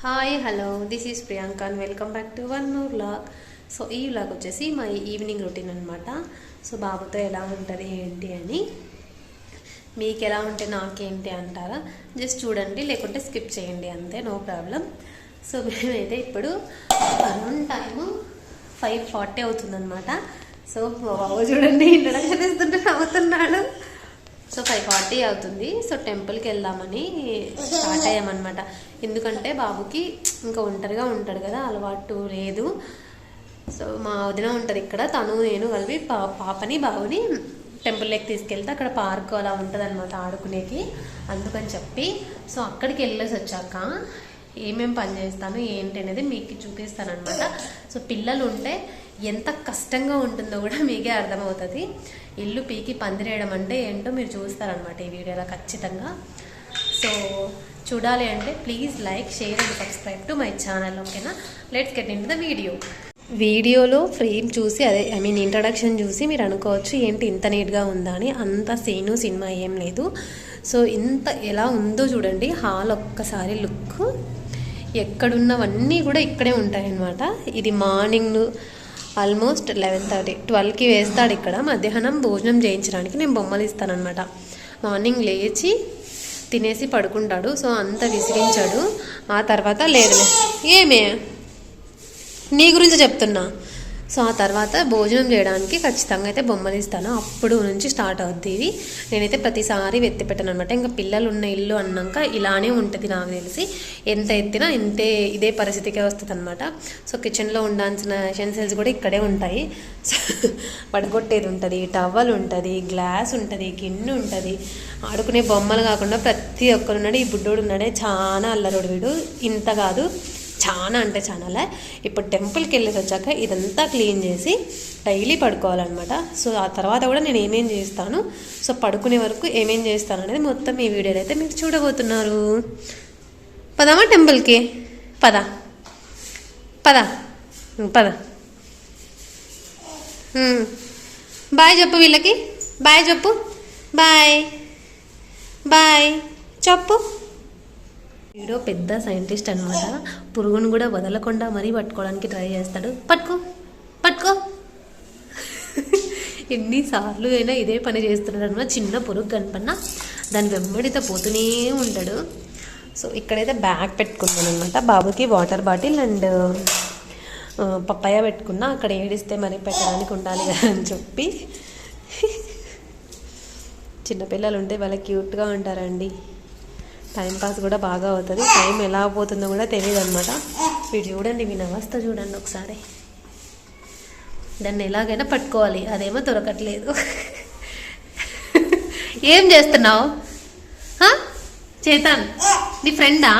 Hi hello this is Priyanka and welcome back to one more vlog. So ఈ vlog వచ్చేసి మా evening routine అనమాట. So బాబుతో ఎలా ఉంటుంది ఏంటి అని, మీకు ఎలా ఉంటే నాకేంటి అంటారా, జస్ట్ చూడండి, లేకుంటే స్కిప్ చేయండి, అంతే, నో ప్రాబ్లం. సో మేమైతే ఇప్పుడు అరౌండ్ టైము 5:40 అవుతుందన్నమాట. సో బాబు చూడండి ఇంట్రడక్షన్ ఇస్తుంటే నవ్వుతున్నాడు. సో 5:40 అవుతుంది. సో టెంపుల్కి వెళ్దామని స్టార్ట్ అయ్యామన్నమాట. ఎందుకంటే బాబుకి ఇంకా ఒంటరిగా ఉంటాడు కదా, అలవాటు లేదు. సో మా వదిన ఉంటుంది ఇక్కడ, తను నేను కలిపి పాపని బాబుని టెంపుల్లోకి తీసుకెళ్తే అక్కడ పార్క్ అలా ఉంటుంది అనమాట ఆడుకునేకి. అందుకని చెప్పి సో అక్కడికి వెళ్ళేసి వచ్చాక ఏమేమి పని చేస్తాను ఏంటి అనేది మీకు చూపిస్తాను అనమాట. సో పిల్లలు ఉంటే ఎంత కష్టంగా ఉంటుందో కూడా మీకే అర్థమవుతుంది. ఇల్లు పీకి పందిరేయడం అంటే ఏంటో మీరు చూస్తారనమాట ఈ వీడియోలో ఖచ్చితంగా. సో చూడాలి అంటే please like, share and subscribe to my channel. ఓకేనా, let's get into the వీడియోలో ఫ్రేమ్ చూసి ఇంట్రడక్షన్ చూసి మీరు అనుకోవచ్చు ఏంటి ఇంత నీట్గా ఉందా అని. అంత సినిమా ఏం లేదు. సో ఇంత ఎలా ఉందో చూడండి. హాల్ ఒక్కసారి లుక్, ఎక్కడున్నవన్నీ కూడా ఇక్కడే ఉంటాయన్నమాట. ఇది మార్నింగ్ ఆల్మోస్ట్ 11:30, 12కి వేస్తాడు ఇక్కడ. మధ్యాహ్నం భోజనం చేయించడానికి నేను బొమ్మలు ఇస్తానమాట. మార్నింగ్ లేచి తినేసి పడుకుంటాడు. సో అంత విసిగించాడు. ఆ తర్వాత లేదులే, ఏమే నీ గురించి చెప్తున్నా. సో ఆ తర్వాత భోజనం చేయడానికి ఖచ్చితంగా అయితే బొమ్మలు ఇస్తాను. అప్పుడు నుంచి స్టార్ట్ అవుద్ది ఇది. నేనైతే ప్రతిసారి ఎత్తి పెట్టాను అనమాట. ఇంకా పిల్లలు ఉన్న ఇల్లు అన్నాక ఇలానే ఉంటుంది నాకు తెలిసి. ఎంత ఎత్తినా ఇదే పరిస్థితికే వస్తుంది అనమాట. సో కిచెన్లో ఉండాల్సిన ఎసెన్షియల్స్ కూడా ఇక్కడే ఉంటాయి. సో పడగొట్టేది ఉంటుంది, టవల్ ఉంటుంది, గ్లాస్ ఉంటుంది, గిన్నె ఉంటుంది. ఆడుకునే బొమ్మలు కాకుండా ప్రతి ఒక్కరున్నాడు. ఈ బుడ్డోడు ఉన్నాడే చాలా అల్లరోడు వీడు. ఇంత కాదు, చాలా అంటే చాలా. ఇప్పుడు టెంపుల్కి వెళ్ళేసి వచ్చాక ఇదంతా క్లీన్ చేసి డైలీ పడుకోవాలన్నమాట. సో ఆ తర్వాత కూడా నేను ఏమేం చేస్తాను, సో పడుకునే వరకు ఏమేం చేస్తాను అనేది మొత్తం ఈ వీడియోలో అయితే మీరు చూడబోతున్నారు. పదమా టెంపుల్కి, పద పద పద. బాయ్ చెప్పు వీళ్ళకి, బాయ్ చెప్పు, బాయ్ బాయ్ చెప్పు. వీడో పెద్ద సైంటిస్ట్ అనమాట. పురుగును కూడా వదలకుండా మరీ పట్టుకోవడానికి ట్రై చేస్తాడు. పట్టుకో పట్టుకో ఎన్నిసార్లు అయినా ఇదే పని చేస్తున్నాడు అనమాట. చిన్న పురుగు కనపడినా దాని వెంబడితో పోతూనే ఉంటాడు. సో ఇక్కడైతే బ్యాగ్ పెట్టుకున్నాను అనమాట. బాబుకి వాటర్ బాటిల్ అండ్ పప్పాయ పెట్టుకున్నా. అక్కడ ఏడిస్తే మరి పెట్టడానికి ఉండాలి కదా అని చెప్పి. చిన్నపిల్లలు ఉంటే వాళ్ళకి క్యూట్గా ఉంటారండి. టైంపాస్ కూడా బాగా అవుతుంది. టైం ఎలా పోతుందో కూడా తెలియదు అనమాట. వీడు చూడండి, మీ అవస్థ చూడండి ఒకసారి. దాన్ని ఎలాగైనా పట్టుకోవాలి, అదేమో దొరకట్లేదు. ఏం చేస్తున్నావు చేతన్? నీ ఫ్రెండా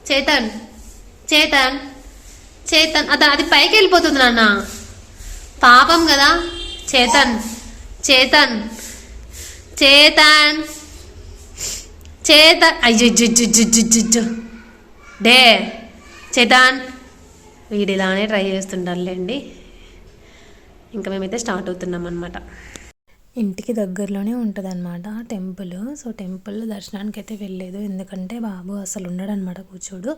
చేతన్? చేతన్ చేతన్ అది పైకి వెళ్ళిపోతుంది నాన్న, పాపం కదా. చేతన్ చేతన్ చేతన్ అయ్యో డే చేతాన్. వీడు ఇలానే ట్రై చేస్తుంటారులేండి. ఇంకా మేమైతే స్టార్ట్ అవుతున్నాం అనమాట. ఇంటికి దగ్గరలోనే ఉంటుంది అనమాట టెంపుల్. సో టెంపుల్ దర్శనానికి అయితే వెళ్ళలేదు, ఎందుకంటే బాబు అసలు ఉండడు అనమాట, కూర్చోడు.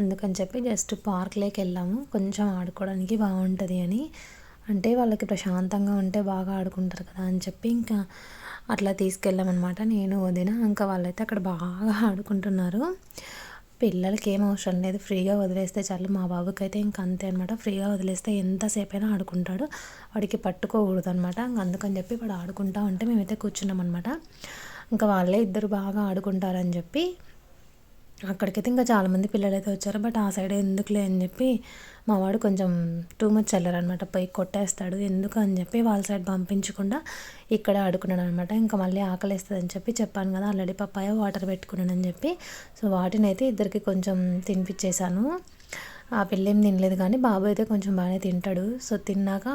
అందుకని చెప్పి జస్ట్ పార్క్లోకి వెళ్ళాము, కొంచెం ఆడుకోవడానికి బాగుంటుంది అని. అంటే వాళ్ళకి ప్రశాంతంగా ఉంటే బాగా ఆడుకుంటారు కదా అని చెప్పి ఇంకా అట్లా తీసుకెళ్ళామన్నమాట. నేను వదిన ఇంకా వాళ్ళైతే అక్కడ బాగా ఆడుకుంటున్నారు. పిల్లలకి ఏం అవసరం లేదు, ఫ్రీగా వదిలేస్తే చాలు. మా బాబుకి అయితే ఇంక అంతే అనమాట. ఫ్రీగా వదిలేస్తే ఎంతసేపు అయినా ఆడుకుంటాడు, వాడికి పట్టుకోకూడదు అనమాట. అందుకని చెప్పి వాడు ఆడుకుంటా ఉంటే మేమైతే కూర్చున్నాం అనమాట. ఇంకా వాళ్ళే ఇద్దరు బాగా ఆడుకుంటారని చెప్పి అక్కడికైతే ఇంకా చాలామంది పిల్లలు అయితే వచ్చారు. బట్ ఆ సైడ్ ఎందుకులే అని చెప్పి మా వాడు కొంచెం టూ మచ్ వెళ్ళారు అనమాట, పోయి కొట్టేస్తాడు ఎందుకు అని చెప్పి వాళ్ళ సైడ్ పంపించకుండా ఇక్కడే ఆడుకున్నాడు అనమాట. ఇంకా మళ్ళీ ఆకలిస్తుంది అని చెప్పి చెప్పాను కదా, ఆల్రెడీ పప్పాయ వాటర్ పెట్టుకున్నానని చెప్పి. సో వాటిని అయితే ఇద్దరికి కొంచెం తినిపించేశాను. ఆ పిల్లేం తినలేదు కానీ బాబు అయితే కొంచెం బాగానే తింటాడు. సో తిన్నాక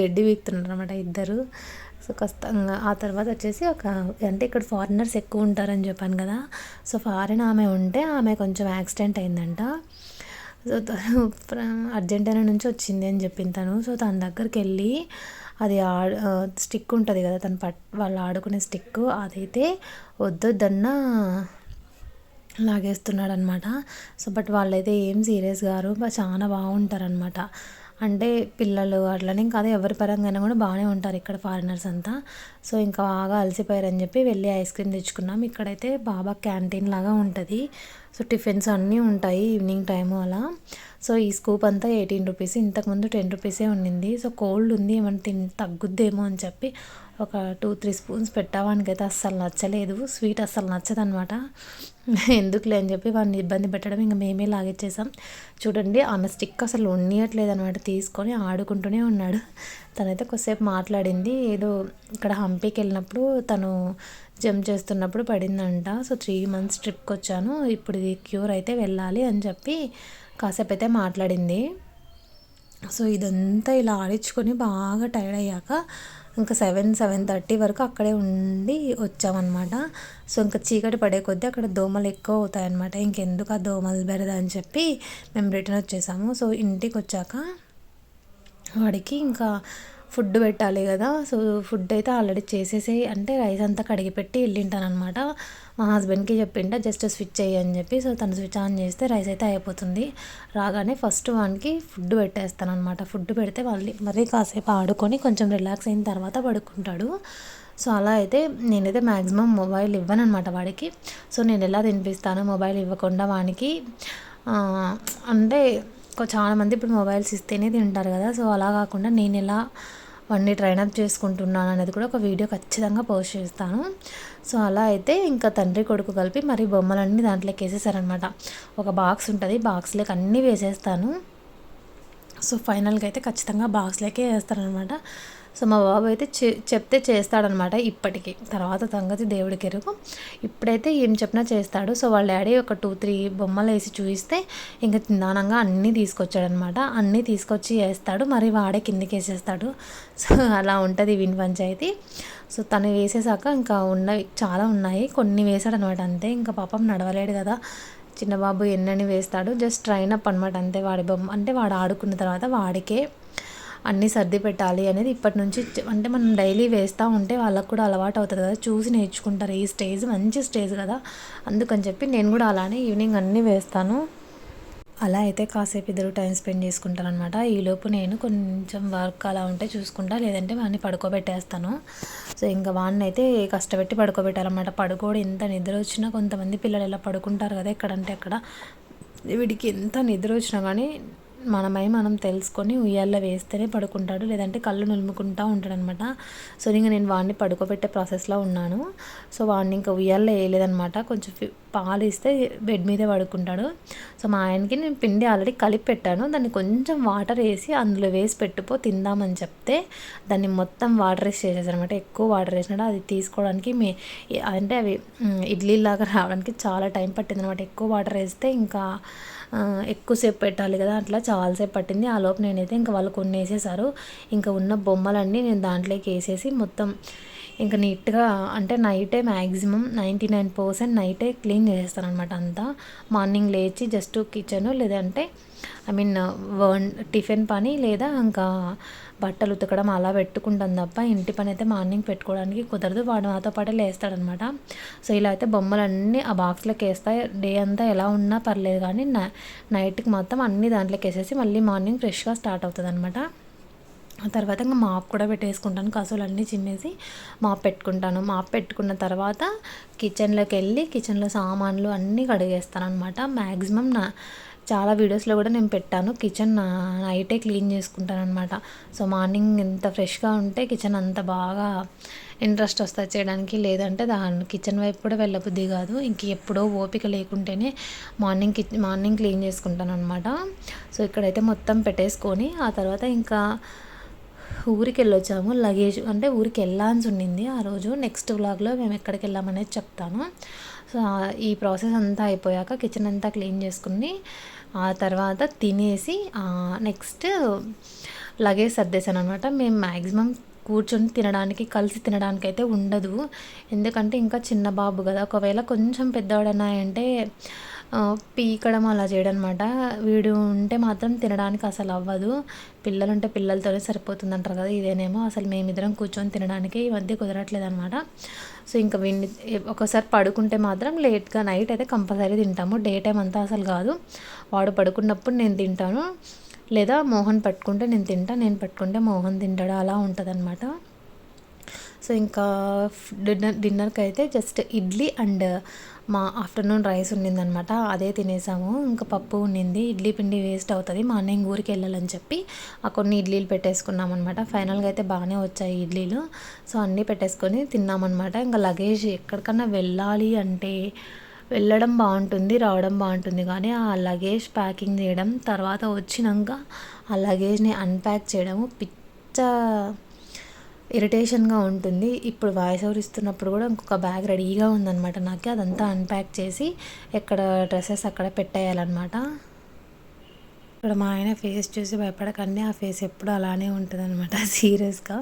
గడ్డి వీక్తున్నారు అనమాట ఇద్దరు. సో కష్టంగా ఆ తర్వాత వచ్చేసి అంటే ఇక్కడ ఫారినర్స్ ఎక్కువ ఉంటారని చెప్పాను కదా. సో ఫారిన్ ఆమె ఉంటే ఆమె కొంచెం యాక్సిడెంట్ అయిందంట. సో తను అర్జెంటీనా నుంచి వచ్చింది అని చెప్పింది తను. సో తన దగ్గరికి వెళ్ళి అది స్టిక్ ఉంటుంది కదా, వాళ్ళు ఆడుకునే స్టిక్, అదైతే వద్దొద్దన్న లాగేస్తున్నాడు అనమాట. సో బట్ వాళ్ళైతే ఏం సీరియస్ గారు, చాలా బాగుంటారనమాట. అంటే పిల్లలు అట్లనే కాదు, ఎవరి పరంగా కూడా బాగానే ఉంటారు ఇక్కడ ఫారినర్స్ అంతా. సో ఇంకా బాగా అలసిపోయారని చెప్పి వెళ్ళి ఐస్ క్రీమ్ తెచ్చుకున్నాం. ఇక్కడైతే బాబా క్యాంటీన్ లాగా ఉంటుంది. సో టిఫిన్స్ అన్నీ ఉంటాయి ఈవినింగ్ టైము అలా. సో ఈ స్కూప్ అంతా 18 రూపీస్, ఇంతకుముందు 10 రూపీసే ఉండింది. సో కోల్డ్ ఉంది, ఏమైనా తగ్గుద్దేమో అని చెప్పి ఒక 2-3 స్పూన్స్ పెట్టావానికైతే అస్సలు నచ్చలేదు. స్వీట్ అస్సలు నచ్చదనమాట. ఎందుకులే అని చెప్పి వాడిని ఇబ్బంది పెట్టడం, ఇంకా మేమే లాగిచ్చేసాం. చూడండి ఆమె స్టిక్ అసలు ఉండట్లేదు అనమాట, తీసుకొని ఆడుకుంటూనే ఉన్నాడు. తనైతే కొద్దిసేపు మాట్లాడింది. ఏదో ఇక్కడ హంపీకి వెళ్ళినప్పుడు తను జంప్ చేస్తున్నప్పుడు పడిందంట. సో 3 months ట్రిప్కి వచ్చాను, ఇప్పుడు ఇది క్యూర్ అయితే వెళ్ళాలి అని చెప్పి కాసేపు అయితే మాట్లాడింది. సో ఇదంతా ఇలా ఆడించుకొని బాగా టైర్డ్ అయ్యాక ఇంకా 7-7:30 వరకు అక్కడే ఉండి వచ్చామన్నమాట. సో ఇంకా చీకటి పడే కొద్దీ అక్కడ దోమలు ఎక్కువ అవుతాయన్నమాట. ఇంకెందుకు ఆ దోమలు బెరద అని చెప్పి మేము రిటర్న్ వచ్చేసాము. సో ఇంటికి వచ్చాక వాడికి ఇంకా ఫుడ్ పెట్టాలి కదా. సో ఫుడ్ అయితే ఆల్రెడీ చేసేసి, అంటే రైస్ అంతా కడిగి పెట్టి వెళ్ళింటానమాట. మా హస్బెండ్కి చెప్పింట జస్ట్ స్విచ్ చేయి అని చెప్పి. సో తను స్విచ్ ఆన్ చేస్తే రైస్ అయితే అయిపోతుంది. రాగానే ఫస్ట్ వానికి ఫుడ్ పెట్టేస్తాను అనమాట. ఫుడ్ పెడితే మరీ కాసేపు ఆడుకొని కొంచెం రిలాక్స్ అయిన తర్వాత పడుకుంటాడు. సో అలా అయితే నేనైతే మ్యాక్సిమం మొబైల్ ఇవ్వను అనమాట వాడికి. సో నేను ఎలా తినిపిస్తాను మొబైల్ ఇవ్వకుండా వానికి అంటే చాలామంది ఇప్పుడు మొబైల్స్ ఇస్తేనే తింటారు కదా. సో అలా కాకుండా నేను ఎలా వాడిని ట్రైనప్ చేసుకుంటున్నాను అనేది కూడా ఒక వీడియో ఖచ్చితంగా పోస్ట్ చేస్తాను. సో అలా అయితే ఇంకా తండ్రి కొడుకు కలిపి మరి బొమ్మలన్నీ దాంట్లోకి వేసేసారనమాట. ఒక బాక్స్ ఉంటుంది, బాక్స్లోకి అన్నీ వేసేస్తాను. సో ఫైనల్గా అయితే ఖచ్చితంగా బాక్స్లోకే వేస్తారనమాట. సో మా బాబు అయితే చెప్తే చేస్తాడనమాట. ఇప్పటికీ తర్వాత సంగతి దేవుడికి ఎరుగు. ఇప్పుడైతే ఏం చెప్పినా చేస్తాడు. సో వాళ్ళ డాడీ ఒక 2-3 బొమ్మలు వేసి చూపిస్తే ఇంకా నిదానంగా అన్నీ తీసుకొచ్చాడనమాట. అన్నీ తీసుకొచ్చి వేస్తాడు, మరి వాడే కిందకి వేసేస్తాడు. సో అలా ఉంటుంది వీని పంచాయతీ. సో తను వేసేసాక ఇంకా ఉన్నవి చాలా ఉన్నాయి, కొన్ని వేసాడనమాట అంతే. ఇంకా పాపం నడవలేడు కదా చిన్నబాబు, ఎన్నని వేస్తాడు. జస్ట్ ట్రైన్ అప్ అనమాట అంతే. వాడి బొమ్మ అంటే వాడు ఆడుకున్న తర్వాత వాడికే అన్నీ సర్ది పెట్టాలి అనేది ఇప్పటి నుంచి. అంటే మనం డైలీ వేస్తూ ఉంటే వాళ్ళకు కూడా అలవాటు అవుతుంది కదా, చూసి నేర్చుకుంటారు. ఈ స్టేజ్ మంచి స్టేజ్ కదా, అందుకని చెప్పి నేను కూడా అలానే ఈవినింగ్ అన్నీ వేస్తాను. అలా అయితే కాసేపు ఇద్దరు టైం స్పెండ్ చేసుకుంటారనమాట. ఈలోపు నేను కొంచెం వర్క్ అలా ఉంటే చూసుకుంటా, లేదంటే వాడిని పడుకోబెట్టేస్తాను. సో ఇంకా వాడిని అయితే కష్టపెట్టి పడుకోబెట్టాలన్నమాట. పడుకోవడం ఎంత నిద్ర వచ్చినా, కొంతమంది పిల్లలు ఎలా పడుకుంటారు కదా ఎక్కడంటే అక్కడ, వీడికి ఎంత నిద్ర వచ్చినా కానీ మనం తెలుసుకొని ఉయ్యాల్లో వేస్తేనే పడుకుంటాడు, లేదంటే కళ్ళు నులుముకుంటూ ఉంటాడనమాట. సో ఇంకా నేను వాడిని పడుకోబెట్టే ప్రాసెస్లో ఉన్నాను. సో వాడిని ఇంకా ఉయ్యాల్లో వేయలేదనమాట, కొంచెం పాలు ఇస్తే బెడ్ మీదే పడుకుంటాడు. సో మా ఆయనకి నేను పిండి ఆల్రెడీ కలిపి పెట్టాను, దాన్ని కొంచెం వాటర్ వేసి అందులో వేసి పెట్టుకో తిందామని చెప్తే దాన్ని మొత్తం వాటర్ వేసి చేసేసారనమాట. ఎక్కువ వాటర్ వేసినాడు, అది తీసుకోవడానికి అంటే అవి ఇడ్లీలాగా రావడానికి చాలా టైం పట్టింది అనమాట. ఎక్కువ వాటర్ వేస్తే ఇంకా ఎక్కువసేపు పెట్టాలి కదా, అట్లా చాలాసేపు పట్టింది. ఆ లోపు నేనైతే ఇంకా వాళ్ళు కొన్ని వేసేసారు. ఇంకా ఉన్న బొమ్మలన్నీ నేను దాంట్లోకి వేసేసి మొత్తం ఇంకా నీట్గా, అంటే నైటే మ్యాక్సిమం 99% నైటే క్లీన్ చేసేస్తాను అనమాట అంతా. మార్నింగ్ లేచి జస్ట్ కిచెన్, లేదంటే టిఫిన్ పని, లేదా ఇంకా బట్టలు ఉతకడం అలా పెట్టుకుంటాను తప్ప ఇంటి పని అయితే మార్నింగ్ పెట్టుకోవడానికి కుదరదు. వాడు నాతో పాటే లేస్తాడనమాట. సో ఇలా అయితే బొమ్మలన్నీ ఆ బాక్స్లోకి వేస్తాయి. డే అంతా ఎలా ఉన్నా పర్లేదు కానీ నైట్కి మొత్తం అన్నీ దాంట్లోకి వేసేసి మళ్ళీ మార్నింగ్ ఫ్రెష్గా స్టార్ట్ అవుతుంది అనమాట. ఆ తర్వాత ఇంకా మాప్ కూడా పెట్టేసుకుంటాను, కసువులన్నీ చిమ్మేసి మాప్ పెట్టుకుంటాను. మాప్ పెట్టుకున్న తర్వాత కిచెన్లోకి వెళ్ళి కిచెన్లో సామాన్లు అన్నీ కడిగేస్తాను అనమాట. మ్యాక్సిమం చాలా వీడియోస్లో కూడా నేను పెట్టాను, కిచెన్ నైటే క్లీన్ చేసుకుంటాను అనమాట. సో మార్నింగ్ ఎంత ఫ్రెష్గా ఉంటే కిచెన్ అంత బాగా ఇంట్రెస్ట్ వస్తుంది చేయడానికి, లేదంటే దాని కిచెన్ వైపు కూడా వెళ్ళబుద్ధి కాదు. ఇంక ఎప్పుడో ఓపిక లేకుంటేనే మార్నింగ్ క్లీన్ చేసుకుంటాను అనమాట. సో ఇక్కడైతే మొత్తం పెట్టేసుకొని ఆ తర్వాత ఇంకా ఊరికి వెళ్ళొచ్చాము. లగేజ్ అంటే ఊరికి వెళ్ళాల్సి ఉండింది ఆ రోజు. నెక్స్ట్ వ్లాగ్లో మేము ఎక్కడికి వెళ్ళామనేది చెప్తాను. సో ఈ ప్రాసెస్ అంతా అయిపోయాక కిచెన్ అంతా క్లీన్ చేసుకుని ఆ తర్వాత తినేసి నెక్స్ట్ లగేజ్ సర్దేశాను అనమాట. మేము మ్యాక్సిమం కూర్చొని తినడానికి, కలిసి తినడానికి అయితే ఉండదు. ఎందుకంటే ఇంకా చిన్న బాబు కదా, ఒకవేళ కొంచెం పెద్దవాడన్నా అంటే పీకడం అలా చేయడం అనమాట. వీడు ఉంటే మాత్రం తినడానికి అసలు అవ్వదు. పిల్లలు ఉంటే పిల్లలతోనే సరిపోతుంది అంటారు కదా, ఇదేనేమో అసలు మేమిద్దరం కూర్చొని తినడానికి ఈ మధ్య కుదరట్లేదు అనమాట. సో ఇంకా వీడిని ఒకసారి పడుకుంటే మాత్రం లేట్గా నైట్ అయితే కంపల్సరీ తింటాము. డే టైం అంతా అసలు కాదు. వాడు పడుకున్నప్పుడు నేను తింటాను, లేదా మోహన్ పట్టుకుంటే నేను తింటా, నేను పట్టుకుంటే మోహన్ తింటాడు, అలా ఉంటుంది అనమాట. సో ఇంకా డిన్నర్కి అయితే జస్ట్ ఇడ్లీ అండ్ మా ఆఫ్టర్నూన్ రైస్ ఉండిందనమాట, అదే తినేసాము. ఇంకా పప్పు ఉండింది. ఇడ్లీ పిండి వేస్ట్ అవుతుంది, మా అన్నయ్య ఊరికి వెళ్ళాలని చెప్పి ఆ కొన్ని ఇడ్లీలు పెట్టేసుకున్నాం అనమాట. ఫైనల్గా అయితే బాగానే వచ్చాయి ఇడ్లీలు. సో అన్నీ పెట్టేసుకొని తిన్నామన్నమాట. ఇంకా లగేజ్ ఎక్కడికన్నా వెళ్ళాలి అంటే వెళ్ళడం బాగుంటుంది, రావడం బాగుంటుంది, కానీ ఆ లగేజ్ ప్యాకింగ్ చేయడం, తర్వాత వచ్చినాక ఆ లగేజ్ని అన్ప్యాక్ చేయడము పిచ్చ ఇరిటేషన్గా ఉంటుంది. ఇప్పుడు వాయిస్ ఓవర్ ఇస్తున్నప్పుడు కూడా ఇంకొక బ్యాగ్ రెడీగా ఉందన్నమాట నాకు, అదంతా అన్ప్యాక్ చేసి ఎక్కడ డ్రెస్సెస్ అక్కడ పెట్టేయాలన్నమాట. ఇక్కడ మా ఆయన ఫేస్ చూసి భయపడకండి, ఆ ఫేస్ ఎప్పుడు అలానే ఉంటుంది అనమాట సీరియస్గా.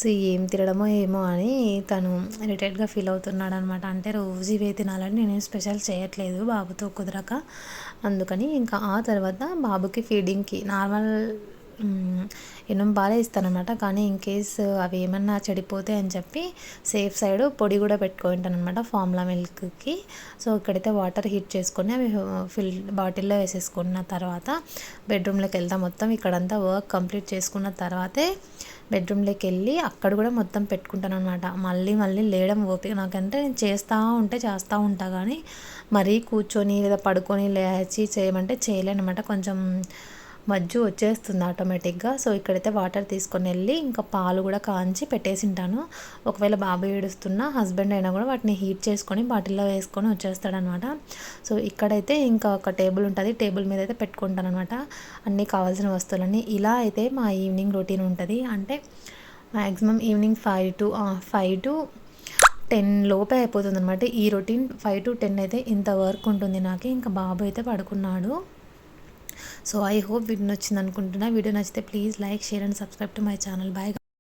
సో ఏం తినడమో ఏమో అని తను ఇరిటేట్గా ఫీల్ అవుతున్నాడు అనమాట. అంటే రోజు ఇవే తినాలని నేను స్పెషల్ చేయట్లేదు బాబుతో కుదరక, అందుకని ఇంకా ఆ తర్వాత బాబుకి ఫీడింగ్కి నార్మల్ ఎన్నం పాలే ఇస్తానమాట. కానీ ఇన్ కేస్ అవి ఏమన్నా చెడిపోతాయి అని చెప్పి సేఫ్ సైడ్ పొడి కూడా పెట్టుకుంటాను అనమాట ఫార్ములా మిల్క్కి. సో ఇక్కడైతే వాటర్ హీట్ చేసుకొని అవి బాటిల్లో వేసేసుకున్న తర్వాత బెడ్రూమ్లోకి వెళ్తాం. మొత్తం ఇక్కడంతా వర్క్ కంప్లీట్ చేసుకున్న తర్వాతే బెడ్రూమ్లోకి వెళ్ళి అక్కడ కూడా మొత్తం పెట్టుకుంటాను అనమాట. మళ్ళీ లేయడం ఓపిక నాకంటే నేను చేస్తూ ఉంటా కానీ మరీ కూర్చొని లేదా పడుకొని లేచి చేయమంటే చేయలేనమాట, కొంచెం మజ్జు వచ్చేస్తుంది ఆటోమేటిక్గా. సో ఇక్కడైతే వాటర్ తీసుకొని వెళ్ళి ఇంకా పాలు కూడా కాంచి పెట్టేసి ఉంటాను. ఒకవేళ బాబు ఏడుస్తున్నా హస్బెండ్ అయినా కూడా వాటిని హీట్ చేసుకొని బాటిల్లో వేసుకొని వచ్చేస్తాడనమాట. సో ఇక్కడైతే ఇంకా ఒక టేబుల్ ఉంటుంది, టేబుల్ మీద అయితే పెట్టుకుంటాను అనమాట అన్నీ కావాల్సిన వస్తువులన్నీ. ఇలా అయితే మా ఈవినింగ్ రొటీన్ ఉంటుంది. అంటే మ్యాక్సిమం ఈవినింగ్ 5 to 10 లోపే అయిపోతుంది అనమాట ఈ రొటీన్. 5 to 10 అయితే ఇంత వర్క్ ఉంటుంది నాకు. ఇంకా బాబు అయితే పడుకున్నాడు. సో ఐ హోప్ వీడియో నచ్చింది అనుకుంటున్నా. వీడియో నచ్చితే please like, share and subscribe to my channel. Bye.